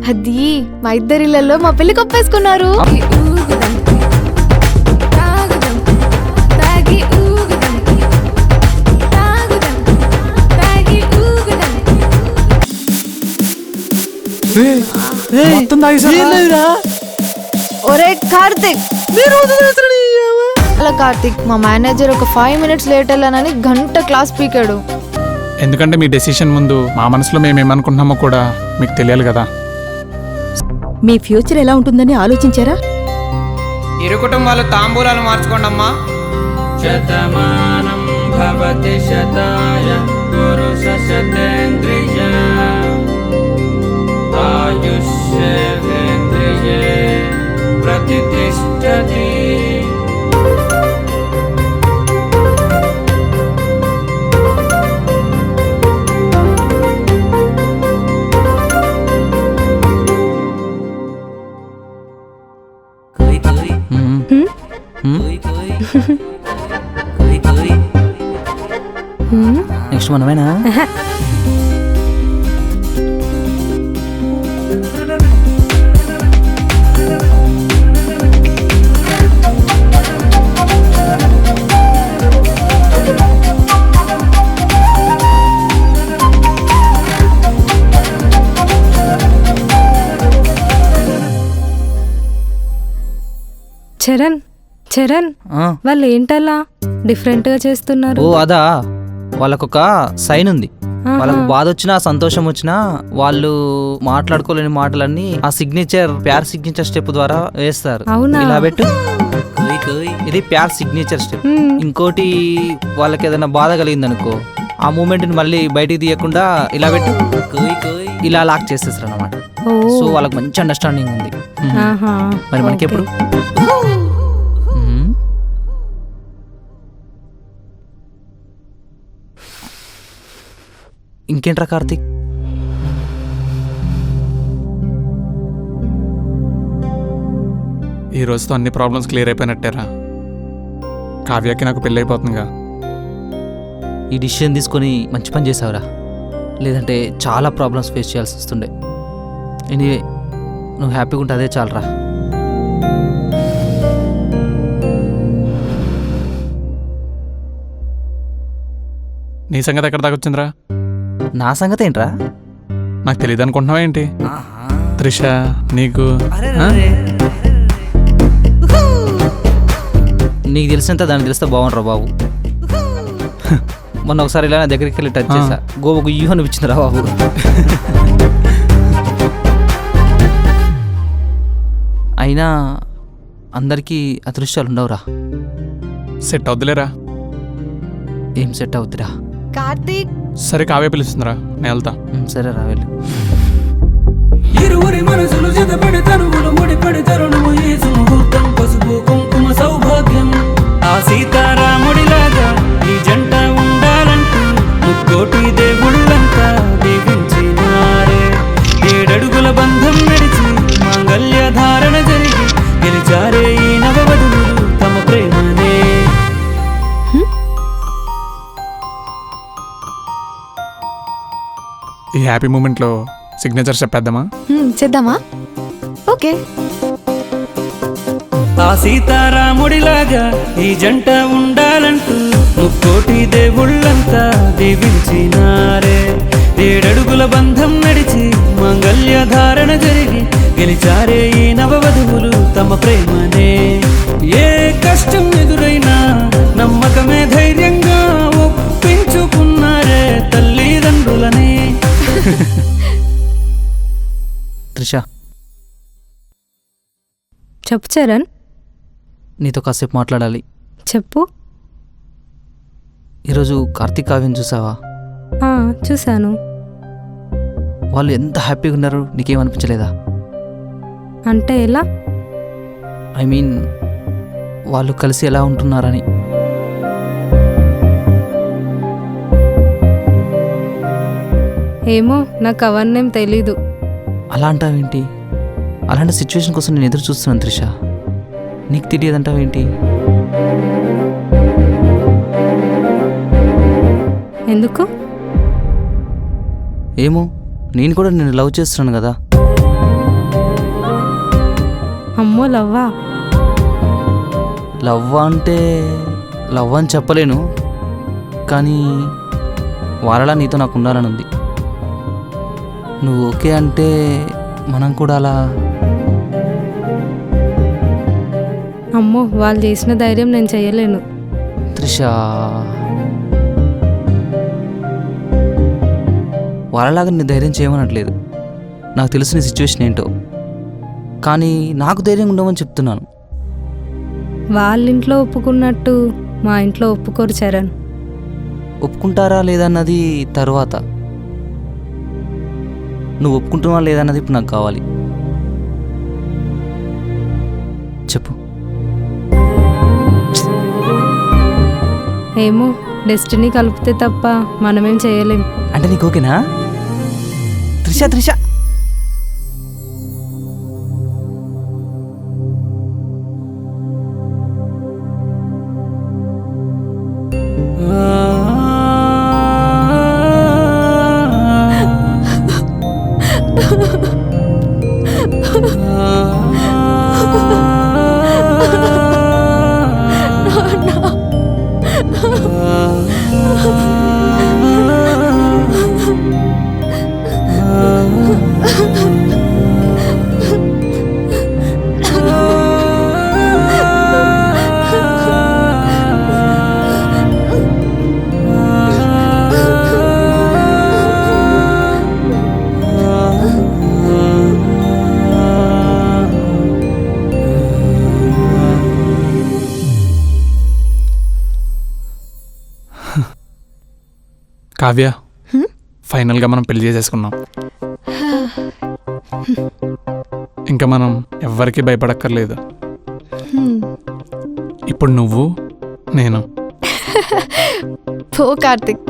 అది మా ఇద్దరిళ్లలో మా పెళ్లి కొప్పేసుకున్నారు. ఒరే కార్తిక్, అలా కార్తిక్, మా మేనేజర్ ఒక 5 minutes లేట్ వెళ్ళానని గంట క్లాస్ పీకాడు. ఎందుకంటే మీ డెసిషన్ ముందు మా మనసులో మేమేమనుకుంటున్నామో కూడా మీకు తెలియాలి కదా. మీ ఫ్యూచర్ ఎలా ఉంటుందని ఆలోచించారా? ఇరు కుటుంబాలు తాంబూలాలు మార్చుకోండమ్మా. శతమానం భవతి శతాయ పురుష శతేంద్రియ ఆయుష్యేంద్రియే ప్రతిష్ఠతి. నెక్స్ట్ మనమేనా? చరణ్ చరణ్, వాళ్ళు ఏంటలా డిఫరెంట్ గా చేస్తున్నారు? ఓ అదా, వాళ్ళకొక సైన్ ఉంది. వాళ్ళకు బాధ వచ్చినా సంతోషం వచ్చినా వాళ్ళు మాట్లాడుకోలేని మాటలన్నీ ఆ సిగ్నేచర్, ప్యార్ సిగ్నేచర్ స్టెప్ ద్వారా వేస్తారు. అవునా? ఇలా పెట్టు, ఇది ప్యార్ సిగ్నేచర్ స్టెప్. ఇంకోటి, వాళ్ళకి ఏదైనా బాధ కలిగింది అనుకో, ఆ మూమెంట్ ని మళ్ళీ బయటికి తీయకుండా ఇలా పెట్టు, ఇలా లాక్ చేసేస్తారు అన్నమాట. సో వాళ్ళకి మంచి అండర్స్టాండింగ్ ఉంది. మరి మనకెప్పుడు? ఇంకేంట్రా కార్తీక్? ఈ రోజుతో అన్ని ప్రాబ్లమ్స్ క్లియర్ అయిపోయినట్టేరా. కావ్యకి నాకు పెళ్ళి అయిపోతుందిగా. ఈ డిసిషన్ తీసుకొని మంచి పని చేసావురా, లేదంటే చాలా ప్రాబ్లమ్స్ ఫేస్ చేయాల్సి వస్తుండే. ఎనీవే, నువ్వు హ్యాపీగా ఉంటే అదే చాలరా. నీ సంగతి ఎక్కడ దాకా వచ్చిందిరా? నా సంగతి ఏంట్రా? నాకు తెలియదు అనుకుంటున్నావా ఏంటి? త్రిష నీకు నీకు తెలిసినంత దానికి తెలిస్తే బాగుండ్రా బాబు. మొన్న ఒకసారి ఇలా నా దగ్గరికి వెళ్ళి టచ్ చేసా, గోవకు ఇయ్యూ అనిపించిందిరా బాబు. అయినా అందరికీ అదృష్టాలు ఉండవురా. సెట్ అవుతులేరా? ఏం సెట్ అవుతురా? కార్తిక్, సరే కావ్య పిలుస్తుందిరా, నేను వెళ్తా. సరే రా, వెళ్ళు. ఇరువురి మనసులు జతపడి తరువులు ముడిపడి తరుణము ఈ సుముహూర్తం, పసుపు కుంకుమ సౌభాగ్యం. ఆ సీతారాముడిలాగా ఈ జంట ఉండాలంటూ ముక్కోటి దేవుళ్ళంతా దీవించినారే. 7 అడుగుల బంధం నడిచి మాంగళ్య ధారణ జరిగి గెలిచారే ఈ నవవధులు తమ ప్రేమనే. ఈ హ్యాపీ మూమెంట్లో సిగ్నేచర్ చెప్పేద్దామా? చేద్దామా? ఓకే. ఆ సీతారాముడిలాగా ఈ జంట ఉండాలంటూ ముక్కోటి దేవుళ్ళంతా దీవించినారే. 7 అడుగుల బంధం నడిచి మాంగళ్య ధారణ జరిగి గెలిచారే ఈ నవవధువులు తమ ప్రేమనే. ఏ కష్టం ఎదురైనా నమ్మకమే ధైర్యంగా ఒప్పించుకున్నారే తల్లిదండ్రులని. త్రిష, చెప్పు చరణ్. నీతో కాసేపు మాట్లాడాలి. చెప్పు. ఈరోజు కార్తీక్ కావ్యం చూసావా? చూశాను. వాళ్ళు ఎంత హ్యాపీగా ఉన్నారు, నీకేమనిపించలేదా? అంటే ఎలా? ఐ మీన్, వాళ్ళు కలిసి ఎలా ఉంటున్నారని. ఏమో, నాకు అవన్నేం తెలీదు. అలా అంటావేంటి? అలాంటి సిచ్యువేషన్ కోసం నేను ఎదురు చూస్తున్నాను త్రిష. నీకు తెలియదంటావేంటి? ఎందుకు? ఏమో, నేను కూడా నిన్ను లవ్ చేస్తున్నాను కదా. అమ్మో లవ్వా? లవ్ అంటే లవ్ అని చెప్పలేను, కానీ వాళ్ళలా నీతో నాకు ఉండాలని ఉంది. నువ్వు ఓకే అంటే మనం కూడా అలా. అమ్మో వాళ్ళు చేసిన ధైర్యం నేను చేయలేను. త్రిష, వాళ్ళలాగా నీ ధైర్యం చేయమనట్లేదు. నాకు తెలిసిన సిచ్యువేషన్ ఏంటో, కానీ నాకు ధైర్యం ఉండమని చెప్తున్నాను. వాళ్ళ ఇంట్లో ఒప్పుకున్నట్టు మా ఇంట్లో ఒప్పుకోరు చరణ్. ఒప్పుకుంటారా లేదన్నది తరువాత. నువ్వు ఒప్పుకుంటున్నావా లేదన్నది ఇప్పుడు నాకు కావాలి. చెప్పు. ఏమో డెస్టినీ కలిపితే తప్ప మనమేం చేయలేం. అంటే నీకు ఓకేనా? త్రిష త్రిష కావ్య, ఫైనల్గా మనం పెళ్లి చేసేసుకున్నాం. ఇంకా మనం ఎవ్వరికీ భయపడక్కర్లేదు. ఇప్పుడు నువ్వు నేను. పో కార్తిక్.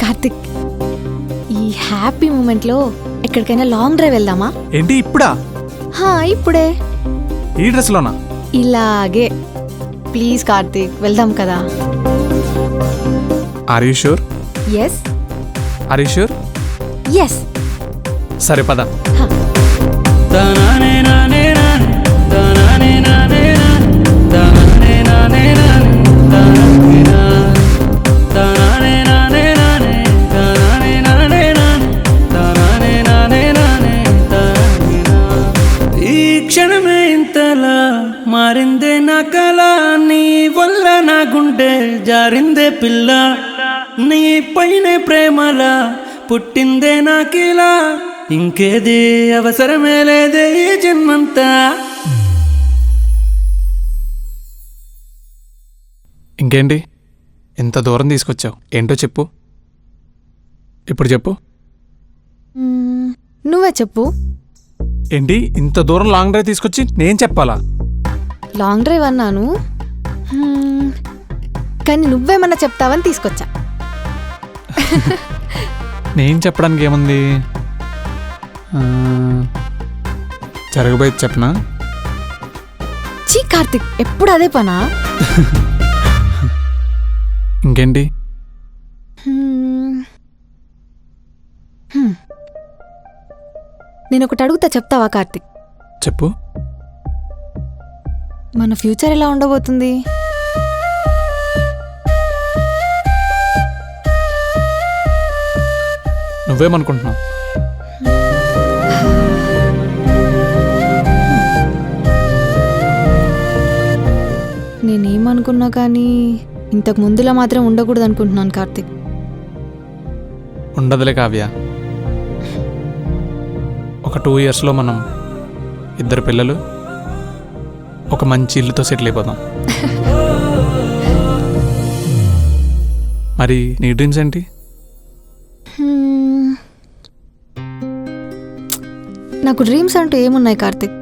కార్తిక్, ఈ హ్యాపీ మూమెంట్లో ఎక్కడికైనా లాంగ్ డ్రైవ్ వెళ్దామా? ఏంటి ఇప్పుడా? ఇప్పుడే. ఈ డ్రెస్లోనా? ఇలాగే. ప్లీజ్ కార్తిక్, వెళ్దాం కదా. Are you sure? Yes. Are you sure? Yes. సరే పద. తననే నానే నానే తననే నానే నానే తననే నానే నానే తననే నానే నానే తననే నానే నానే తననే నానే నానే. ఈ క్షణమే ఇంతలా మారిందే నా కల, నీ వల్ల నా గుండె జారిందే పిల్ల. నీ పైనే ప్రేమలా పుట్టిందే నాకిలా, ఇంకేది అవసరమే లేదే ఈ జన్మంతా. ఇంకేంటి ఇంత దూరం తీసుకొచ్చావు? ఏంటో చెప్పు. ఇప్పుడు చెప్పు. నువ్వే చెప్పు. ఏంటి ఇంత దూరం లాంగ్ డ్రైవ్ తీసుకొచ్చి నేను చెప్పాలా? లాంగ్ డ్రైవ్ అన్నాను, కానీ నువ్వేమన్నా చెప్తావని తీసుకొచ్చా. నేను చెప్పడానికి ఏముంది? జరగబోయేది చెప్పనా? చీ కార్తిక్, ఎప్పుడు అదే పనా? ఇంకేంటి? నేను ఒకటి అడుగుతా, చెప్తావా కార్తిక్? చెప్పు. మన ఫ్యూచర్ ఎలా ఉండబోతుంది? నువ్వేమనుకుంటున్నావు? నేనేమనుకున్నా కానీ ఇంతకు ముందులా మాత్రం ఉండకూడదు అనుకుంటున్నాను కార్తిక్. ఉండదులే కావ్య. ఒక 2 yearsలో మనం 2 పిల్లలు, ఒక మంచి ఇల్లుతో సెటిల్ అయిపోదాం. మరి నీ డ్రీమ్స్ ఏంటి? నాకు డ్రీమ్స్ అంటూ ఏమున్నాయి కార్తిక్?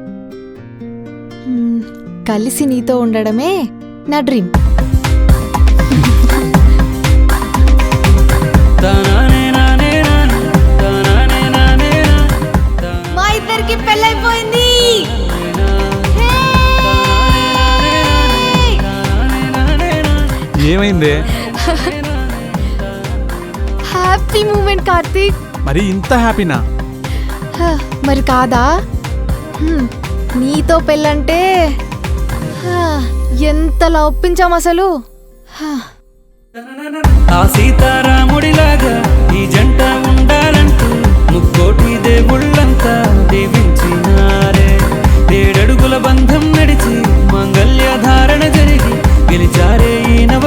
కలిసి నీతో ఉండడమే నా డ్రీమ్. మా ఇద్దరికి పెళ్ళైపోయింది. ఏమైంది? Happy moment Karthik. మరి ఇంత హ్యాపీనా? మరి కాదా? నీతో పెళ్ళంటే హా, ఎంతలా ఒప్పించాం అసలు. హా. ఆ సీతారాముడిలాగా ఈ జంట ఉండాలంటూ ముక్కోటి దేవుళ్ళంతా దీవించినారే. 7 అడుగుల బంధం నడిచి మంగళ్య ధారణ జరిగి గెలిచారే ఈ నవ